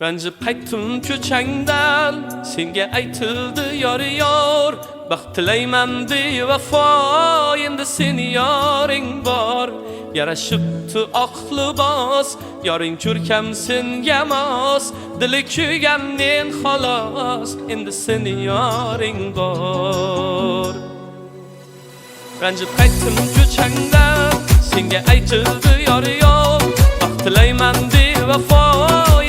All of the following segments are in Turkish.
Ranjib qaytdim ko'changdan, senga aytildi yor baxt tilayman bevafo, endi seni yoring bor. Yarashibdi oq libos, yoring ko'rkam senga mos, dili kuygan men xolos, endi seni yoring bor. Ranjib qaytdim ko'changdan, senga aytildi yor baxt tilayman bevafo,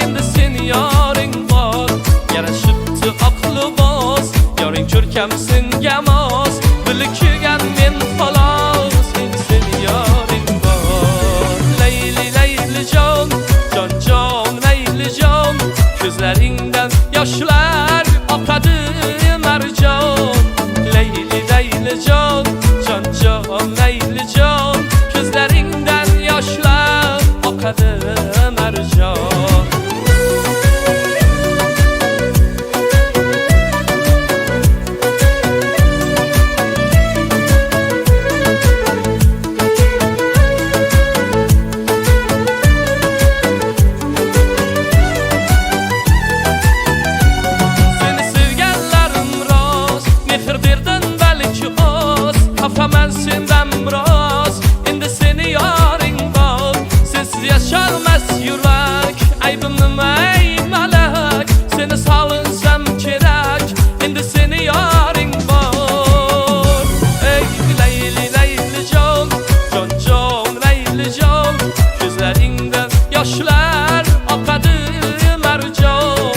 endi seni yoring bor. Yarashibdi oq libos, yoring ko'rkam senga mos, dili kuygan men xolos, endi seni yoring bor. Layli layli jon, jon jon layli jon, ko'zlaringdan yoshlar oqadi marjon. Layli layli jon, jon jon layli jon, ko'zlaringdan yoshlar oqadi marjon. Kafaman senden biraz, endi seni yoring bor. Sensiz yaşalmaz yürek, aybim nima ey malak. Seni sağlınsam kerak, endi seni yoring bor. Ey layli layli jon, jon jon layli jon, ko'zlaringdan yoshlar oqadi marjon.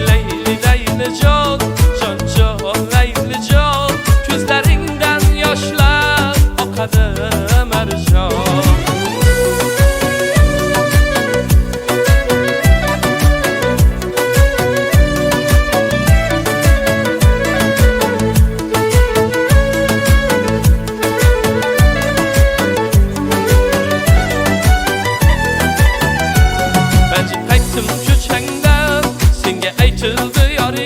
Layli layli jon, jon jon layli jon, ko'zlaringdan yoshlar oqadi marjon. Ranjib qaytdim ko'changdan, senga aytildi yor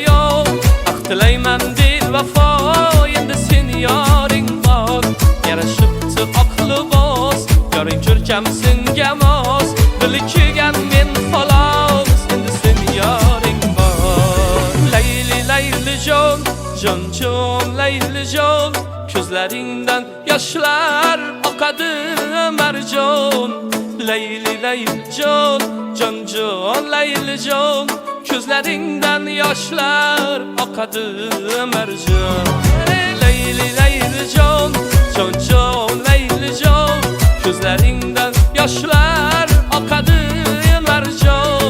baxt tilayman bevafo, endi seni yoring bor. Yarashibdi oq libos, yoring ko'rkam senga mos, dili kuygan men xolos, endi seni yoring bor. Layli layli jon, jon jon layli jon, ko'zlaringdan yoshlar oqadi marjon. Layli layli jon, jon jon layli jon, ko'zlaringdan yoshlar oqadi marjon. Layli layli jon, jon jon layli jon, ko'zlaringdan yoshlar oqadi marjon.